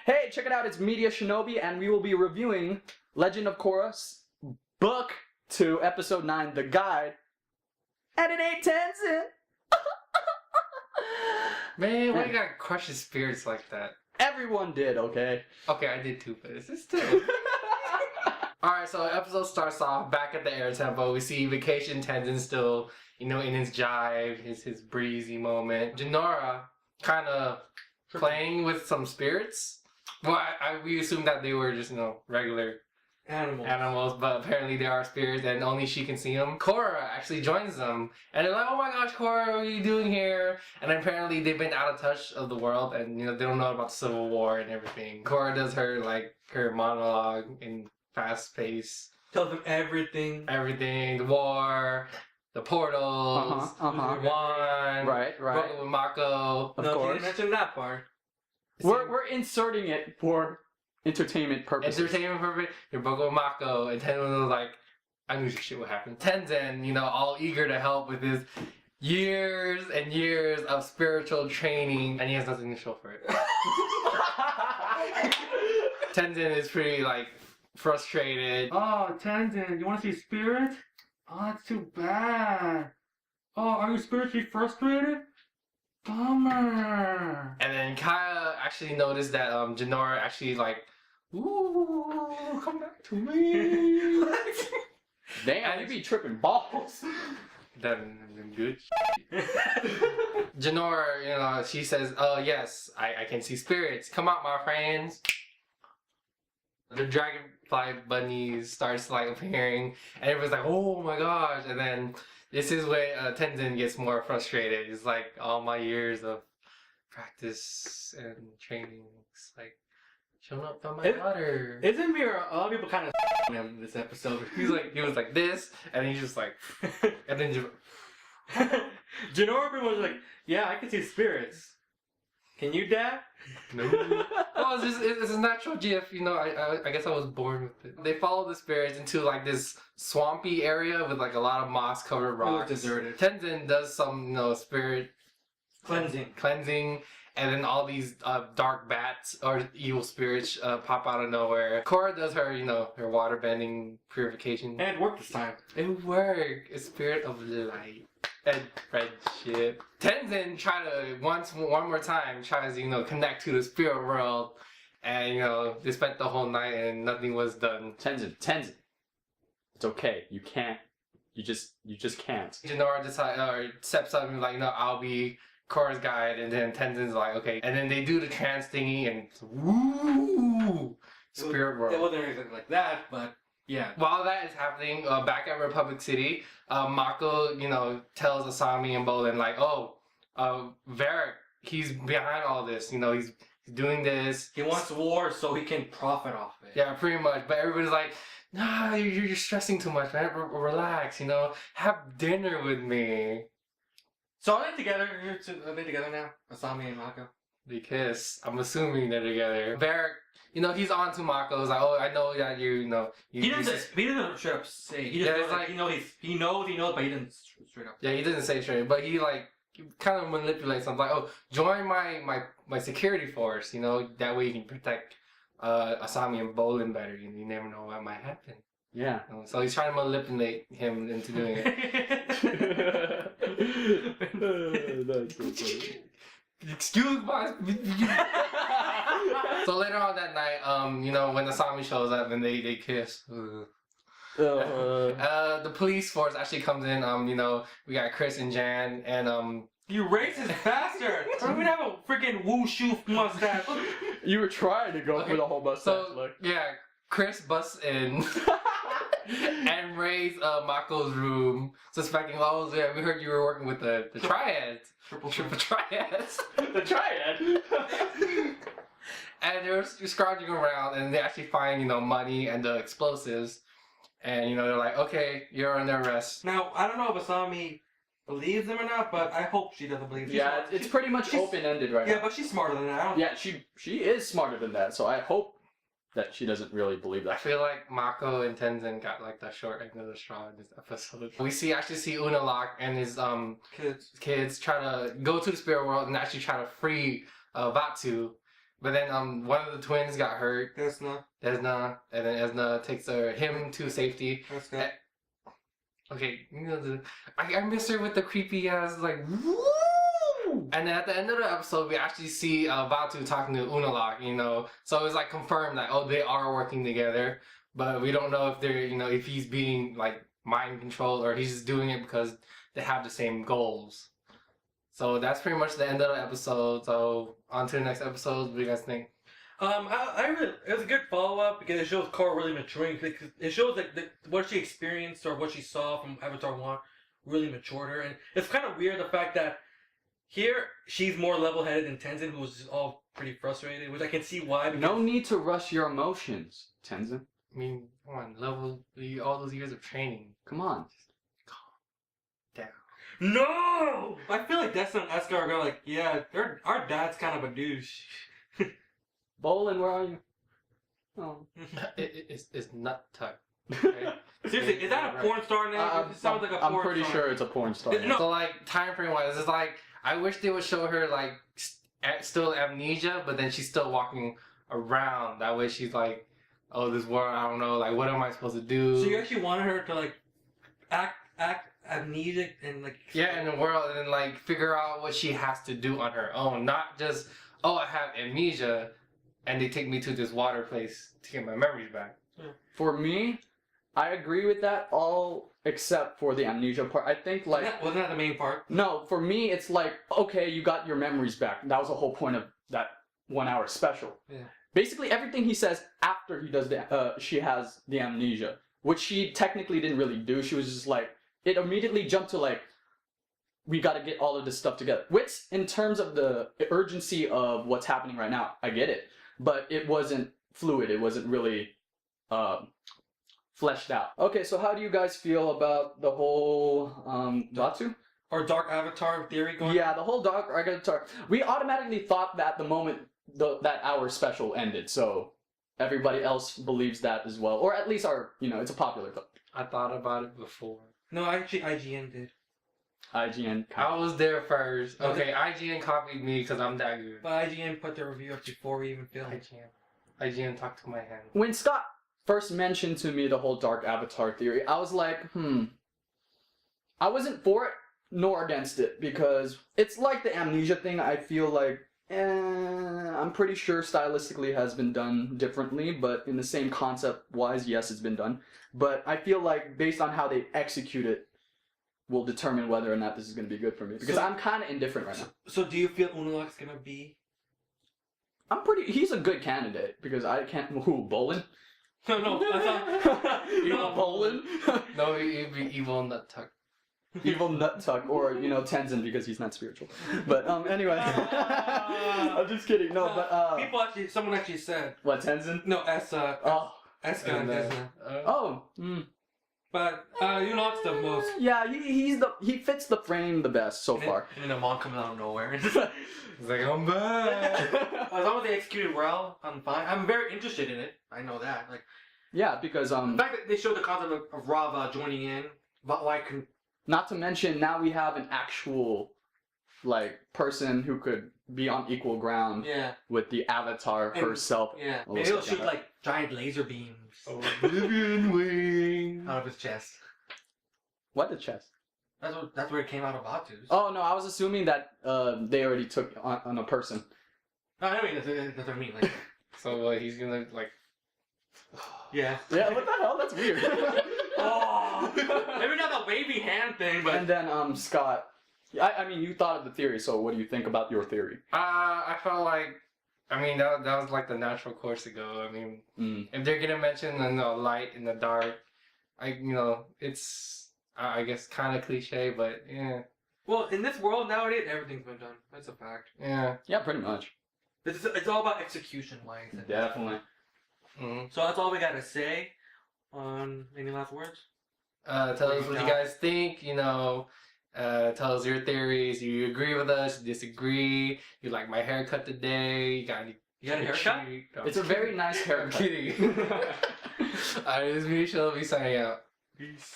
Hey, check it out, it's MediaShinobi, and we will be reviewing Legend of Korra, Book 2, Episode 9, The Guide, and it ain't Tenzin! Man, why you gotta crush his spirits like that? Everyone did, okay? Okay, I did too, but this is still... Alright, so the episode starts off back at the air temple. We see Vacation Tenzin still, in his jive, his breezy moment. Jinora kind of playing with some spirits. Well, we assumed that they were just, regular animals, but apparently they are spirits and only she can see them. Korra actually joins them and they're like, oh my gosh, Korra, what are you doing here? And apparently they've been out of touch of the world and, they don't know about the Civil War and everything. Korra does her monologue in fast pace. Tells them everything. Everything, the war, the portals, One, right. Broken with Mako. Of no, course. she didn't mention that part. We're inserting it for entertainment purposes. Entertainment purpose. You're Broken with Mako, and Tenzin was like, I knew this shit would happen. Tenzin, all eager to help with his years and years of spiritual training, and he has nothing to show for it. Tenzin is pretty frustrated. Oh, Tenzin, you want to see spirit? Oh, that's too bad. Oh, are you spiritually frustrated? Bummer. And then Kaya actually noticed that Jinora actually ooh, come back to me. Damn, you be tripping balls. Then good. Jinora, she says, oh yes, I can see spirits. Come out, my friends. The dragonfly bunnies starts appearing, and everyone's like, oh my gosh. And then this is where Tenzin gets more frustrated. It's like, all my years of practice and training, it's showing up on my daughter. Isn't there a lot of people kind of him this episode? He was like this, and he's just and then Jinora was like, yeah, I can see spirits. Can you, Dad? No. Oh, it's a natural gift, I guess I was born with it. They follow the spirits into this swampy area with a lot of moss covered rocks. Deserted. Tenzin does some, spirit cleansing, and then all these dark bats or evil spirits pop out of nowhere. Korra does her, her water bending purification. And it worked this time. It worked. A spirit of light and friendship. Tenzin one more time tries to connect to the spirit world, and they spent the whole night and nothing was done. Tenzin, it's okay. You can't. You just can't. Jinora steps up and no, I'll be Korra's guide, and then Tenzin's like, okay, and then they do the trance thingy and woo, spirit world. It wasn't anything like that, but yeah. While that is happening, back at Republic City, Mako, tells Asami and Bolin Varric, he's behind all this. He's doing this. He wants war so he can profit off it. Yeah, pretty much. But everybody's like, nah, you're stressing too much, man. Relax, have dinner with me. So are they together? Are they together now? Asami and Mako? They kiss. I'm assuming they're together. Varric, he's on to Mako. He's like, oh, I know that you He doesn't straight up say. He just he knows, but he didn't straight up. Yeah, he doesn't say straight, but he kind of manipulates them. Like, oh, join my security force. That way you can protect Asami and Bolin better. You never know what might happen. Yeah. So he's trying to manipulate him into doing it. That's so funny. Excuse my. So later on that night, when Asami shows up and they kiss. The police force actually comes in. We got Chris and Jan, and You racist bastard! I don't even have a freaking wushu mustache. You were trying to go for the whole mustache look. Yeah, Chris busts in and raids Mako's room, suspecting, oh yeah, we heard you were working with the triads. Triple triads. The triad. And they're scrounging around, and they actually find money and the explosives, and they're like, okay, you're under arrest. Now I don't know if Asami believes them or not, but I hope she doesn't believe them. Yeah, it's pretty much open-ended right now. Yeah, but she's smarter than that. Yeah, she is smarter than that, so I hope that she doesn't really believe that. I feel like Mako and Tenzin got the short end of the straw in this episode. We actually see Unalaq and his kids try to go to the spirit world and actually try to free Vatu. But then one of the twins got hurt. Desna. Desna, and then Esna takes him to safety. Desna. Okay, I miss her with the creepy ass like woo! And then at the end of the episode, we actually see Batu talking to Unalaq, so it's like confirmed that they are working together, but we don't know if they're if he's being like mind controlled or he's just doing it because they have the same goals. So that's pretty much the end of the episode. So on to the next episode. What do you guys think? I really, it was a good follow up because it shows Korra really maturing. It shows like what she experienced or what she saw from Avatar 1 really matured her, and it's kind of weird the fact that here she's more level headed than Tenzin, who was just all pretty frustrated, which I can see why. No need to rush your emotions, Tenzin. I mean, come on, all those years of training. Come on. Down. No! I feel like Desna and Eska are going like, yeah, our dad's kind of a douche. Bolin, where are you? Oh. It's nut tuck. Okay? Seriously, is that a porn star name? It sounds like a porn star. I'm pretty sure it's a porn star. No. So like time frame wise, it's like I wish they would show her like still amnesia, but then she's still walking around. That way she's like, oh, this world, I don't know, like what am I supposed to do? So you actually wanted her to like act amnesic and like in the world, and then like figure out what she has to do on her own, not just I have amnesia, and they take me to this water place to get my memories back. For me, I agree with that all except for the amnesia part. I think like wasn't that the main part? No, for me it's like, okay, you got your memories back. That was the whole point of that 1 hour special. Yeah. Basically everything he says after he does she has the amnesia, which she technically didn't really do. She was just like, it immediately jumped to like, we got to get all of this stuff together. Which, in terms of the urgency of what's happening right now, I get it. But it wasn't fluid. It wasn't really fleshed out. Okay, so how do you guys feel about the whole Batu? Or Dark Avatar theory going on? Yeah, the whole Dark Avatar. We automatically thought that the moment that hour special ended, so everybody else believes that as well. Or at least it's a popular thought. I thought about it before. No, actually IGN did. IGN. I was there first. Okay, IGN copied me because I'm that good. But IGN put their review up before we even filmed. IGN talked to my hand. When Scott first mentioned to me the whole Dark Avatar theory, I was like, I wasn't for it nor against it because it's like the amnesia thing. I feel like, I'm pretty sure stylistically has been done differently, but in the same concept-wise, yes, it's been done. But I feel like based on how they execute it, will determine whether or not this is going to be good for me. Because I'm kind of indifferent right now. So do you feel Unalaq's going to be? He's a good candidate because I can't. Who, Bolin? No, that's not. Evil Bolin? No, it'd be evil nut tuck. Evil nut tuck, or Tenzin because he's not spiritual. But anyway, I'm just kidding. No, but someone actually said. What, Tenzin? No, Eska and Desna. But Unalaq's the most. Yeah, he fits the frame the best so far. And then the mom comes out of nowhere. He's like, I'm back. As long as they execute it well, I'm fine. I'm very interested in it. I know that. Like. Yeah, because the fact that they showed the concept of Rava joining in, but why can. Not to mention, now we have an actual, person who could be on equal ground with the Avatar herself. Yeah, maybe he'll shoot, giant laser beams. Oblivion wing. Out of his chest. What, the chest? That's where it came out of Batu's. Oh, no, I was assuming that they already took on a person. No, I mean, that's what I mean. So, he's gonna, Yeah. Yeah, what the hell? That's weird. Oh, maybe not the wavy hand thing, but. And then Scott, I mean, you thought of the theory, so what do you think about your theory? I felt like, that was like the natural course to go. If they're gonna mention the light and the dark, it's I guess kind of cliche, but yeah. Well, in this world nowadays, everything's been done. That's a fact. Yeah. Yeah, pretty much. It's all about execution, wise. Definitely. Mm-hmm. So that's all we gotta say. Any last words? Tell us what you guys think. Tell us your theories. You agree with us? You disagree? You like my haircut today? You got a haircut? No, it's a very nice haircut. I'm kidding. Alright, this is MediaShinobi signing out. Peace.